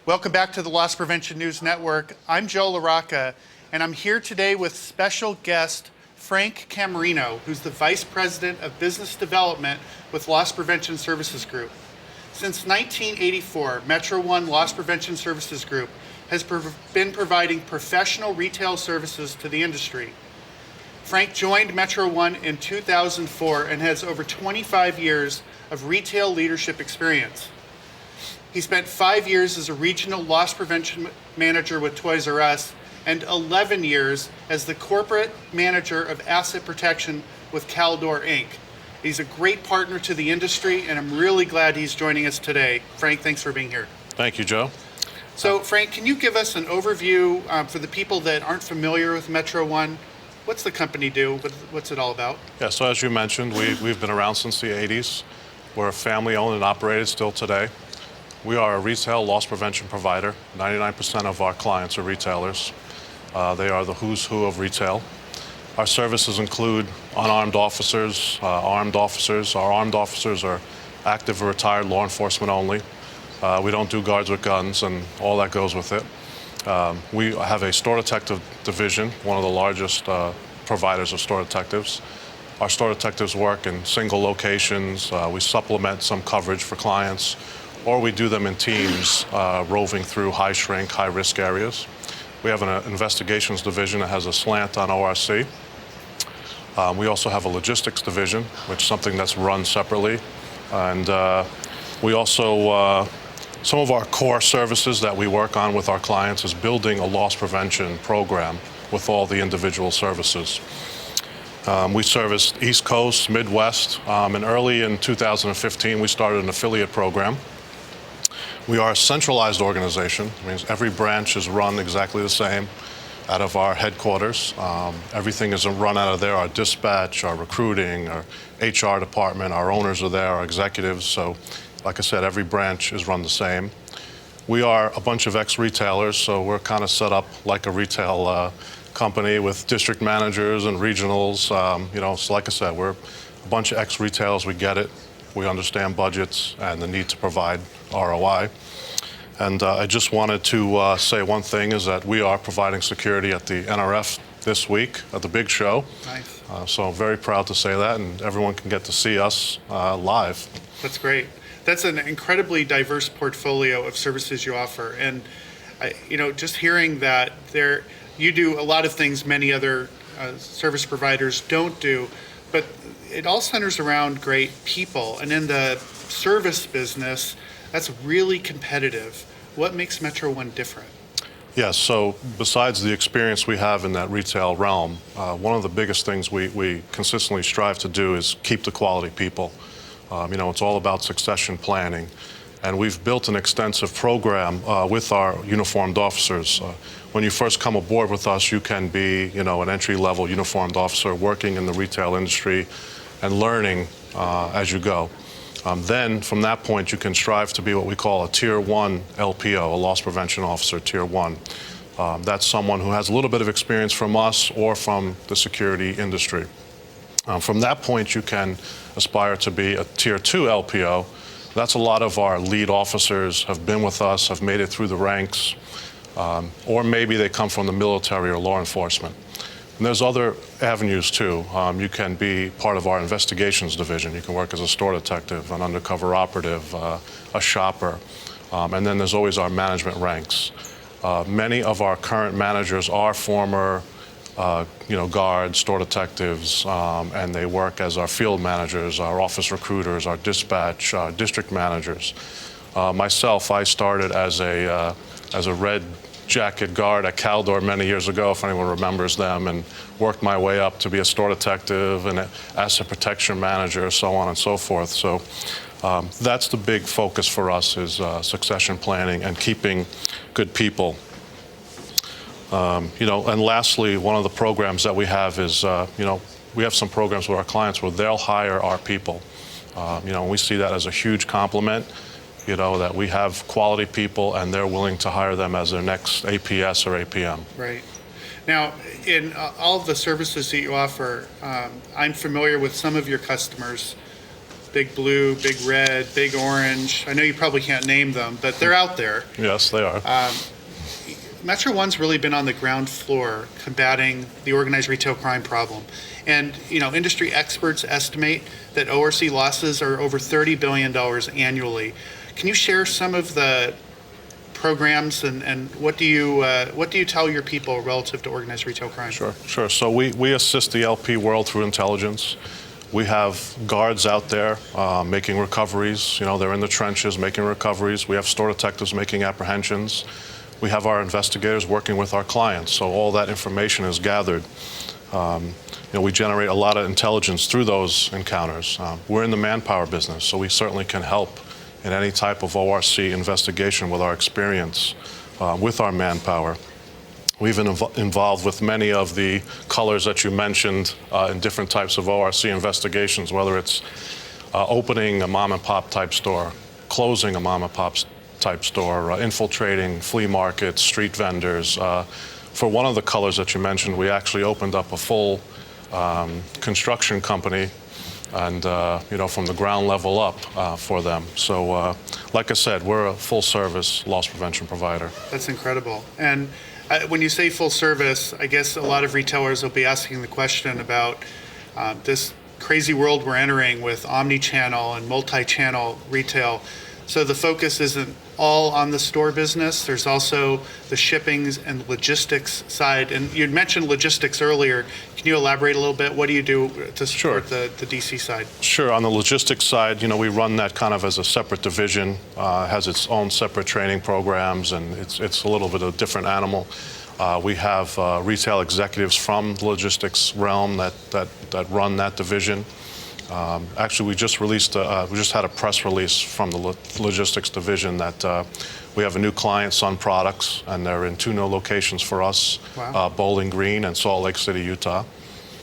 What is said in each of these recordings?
Welcome back to the Loss Prevention News Network. I'm Joe LaRocca, and I'm here today with special guest Frank Camerino, who's the Vice President of Business Development with Loss Prevention Services Group. Since 1984, Metro One Loss Prevention Services Group has been providing professional retail services to the industry. Frank joined Metro One in 2004 and has over 25 years of retail leadership experience. He spent 5 years as a regional loss prevention manager with Toys R Us and 11 years as the corporate manager of asset protection with Caldor Inc. He's a great partner to the industry, and I'm really glad he's joining us today. Frank, thanks for being here. Thank you, Joe. So, Frank, can you give us an overview for the people that aren't familiar with Metro One? What's the company do? What's it all about? Yeah, so as you mentioned, we've been around since the 80s. We're family-owned and operated still today. We are a retail loss prevention provider. 99% of our clients are retailers. They are the who's who of retail. Our services include unarmed officers, armed officers. Our armed officers are active or retired law enforcement only. We don't do guards with guns and all that goes with it. We have a store detective division, one of the largest providers of store detectives. Our store detectives work in single locations. We supplement some coverage for clients, or we do them in teams roving through high shrink, high risk areas. We have an investigations division that has a slant on ORC. We also have a logistics division, which is something that's run separately. And we also, some of our core services that we work on with our clients is building a loss prevention program with all the individual services. We serviced East Coast, Midwest, and early in 2015 we started an affiliate program. We are a centralized organization. It means every branch is run exactly the same out of our headquarters. Everything is run out of there, our dispatch, our recruiting, our HR department, our owners are there, our executives. So, like I said, every branch is run the same. We are a bunch of ex-retailers, so we're kind of set up like a retail company with district managers and regionals. So like I said, we're a bunch of ex-retailers. We get it. We understand budgets and the need to provide ROI. And I just wanted to say one thing is that we are providing security at the NRF this week at the big show. Nice. So I'm very proud to say that, and everyone can get to see us live. That's great. That's an incredibly diverse portfolio of services you offer. And, just hearing that you do a lot of things many other service providers don't do, but it all centers around great people. And in the service business, that's really competitive. What makes Metro One different? Yes, so besides the experience we have in that retail realm, one of the biggest things we consistently strive to do is keep the quality people. It's all about succession planning. And we've built an extensive program with our uniformed officers. When you first come aboard with us, you can be, an entry-level uniformed officer working in the retail industry and learning as you go. Then, from that point, you can strive to be what we call a Tier 1 LPO, a loss prevention officer, Tier 1. That's someone who has a little bit of experience from us or from the security industry. From that point, you can aspire to be a Tier 2 LPO. That's a lot of our lead officers have been with us, have made it through the ranks, or maybe they come from the military or law enforcement. And there's other avenues too. You can be part of our investigations division. You can work as a store detective, an undercover operative, a shopper. And then there's always our management ranks. Many of our current managers are former guards, store detectives, and they work as our field managers, our office recruiters, our dispatch, district managers. Myself, I started as a red jacket guard at Caldor many years ago, if anyone remembers them, and worked my way up to be a store detective and an asset protection manager, so on and so forth. So that's the big focus for us is succession planning and keeping good people. And lastly, one of the programs that we have is, we have some programs with our clients where they'll hire our people. We see that as a huge compliment. That we have quality people and they're willing to hire them as their next APS or APM. Right. Now, in all of the services that you offer, I'm familiar with some of your customers. big blue, big red, big orange. I know you probably can't name them, but they're out there. Yes, they are. Metro One's really been on the ground floor combating the organized retail crime problem. And, industry experts estimate that ORC losses are over $30 billion annually. Can you share some of the programs and what do you tell your people relative to organized retail crime? Sure. So we assist the LP world through intelligence. We have guards out there making recoveries. They're in the trenches making recoveries. We have store detectives making apprehensions. We have our investigators working with our clients. So all that information is gathered. We generate a lot of intelligence through those encounters. We're in the manpower business, so we certainly can help in any type of ORC investigation with our experience with our manpower. We've been involved with many of the colors that you mentioned in different types of ORC investigations, whether it's opening a mom and pop type store, closing a mom and pop type store, infiltrating flea markets, street vendors. For one of the colors that you mentioned, we actually opened up a full construction company and from the ground level up for them. So like I said, we're a full service loss prevention provider. That's incredible. And when you say full service, I guess a lot of retailers will be asking the question about this crazy world we're entering with omni-channel and multi-channel retail. So the focus isn't all on the store business. There's also the shipping and logistics side. And you'd mentioned logistics earlier. Can you elaborate a little bit? What do you do to support the DC side? Sure. On the logistics side, we run that kind of as a separate division. Has its own separate training programs, and it's a little bit of a different animal. We have retail executives from the logistics realm that run that division. Actually, we just had a press release from the logistics division that we have a new client, Sun Products, and they're in 2 new locations for us, wow. Bowling Green and Salt Lake City, Utah.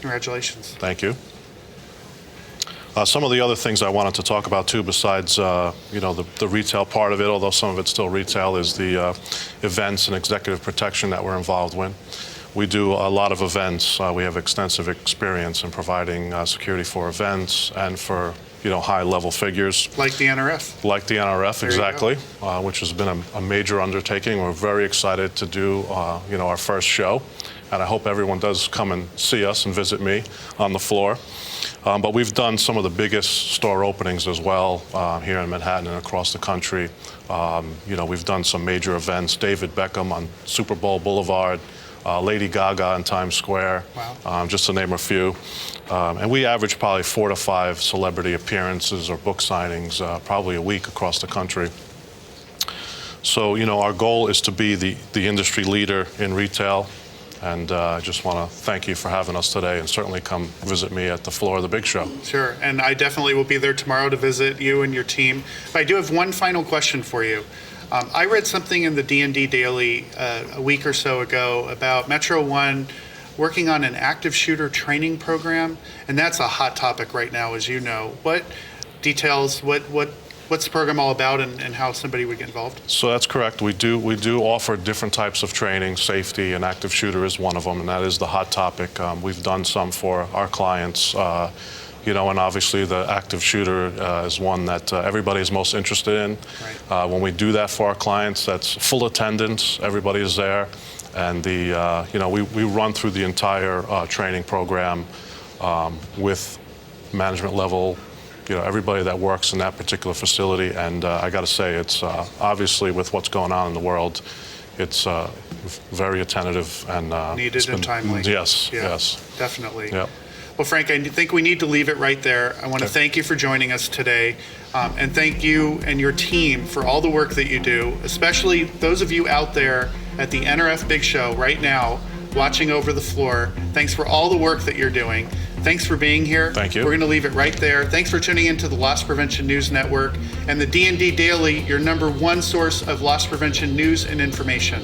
Congratulations. Thank you. Some of the other things I wanted to talk about too, besides the retail part of it, although some of it's still retail, is the events and executive protection that we're involved with. We do a lot of events. We have extensive experience in providing security for events and for high-level figures. Like the NRF. Like the NRF, exactly, which has been a major undertaking. We're very excited to do our first show, and I hope everyone does come and see us and visit me on the floor. But we've done some of the biggest store openings as well here in Manhattan and across the country. We've done some major events. David Beckham on Super Bowl Boulevard. Lady Gaga in Times Square, wow. Just to name a few. And we average probably 4 to 5 celebrity appearances or book signings probably a week across the country. So, our goal is to be the industry leader in retail. And I just want to thank you for having us today, and certainly come visit me at the floor of the big show. Sure, and I definitely will be there tomorrow to visit you and your team. But I do have one final question for you. I read something in the D&D Daily a week or so ago about Metro One working on an active shooter training program, and that's a hot topic right now, as you know. What details, what's the program all about, and how somebody would get involved? So that's correct. We do offer different types of training. Safety and active shooter is one of them, and that is the hot topic. We've done some for our clients. And obviously the active shooter is one that everybody is most interested in. Right. When we do that for our clients, that's full attendance. Everybody is there, and we run through the entire training program with management level. Everybody that works in that particular facility, and I got to say, it's obviously with what's going on in the world, it's very attentive and needed and timely. Yes, yeah, yes, definitely. Yep. Well, Frank, I think we need to leave it right there. I want to thank you for joining us today, and thank you and your team for all the work that you do, especially those of you out there at the NRF Big Show right now, watching over the floor. Thanks for all the work that you're doing. Thanks for being here. Thank you. We're going to leave it right there. Thanks for tuning into the Loss Prevention News Network and the D&D Daily, your #1 source of loss prevention news and information.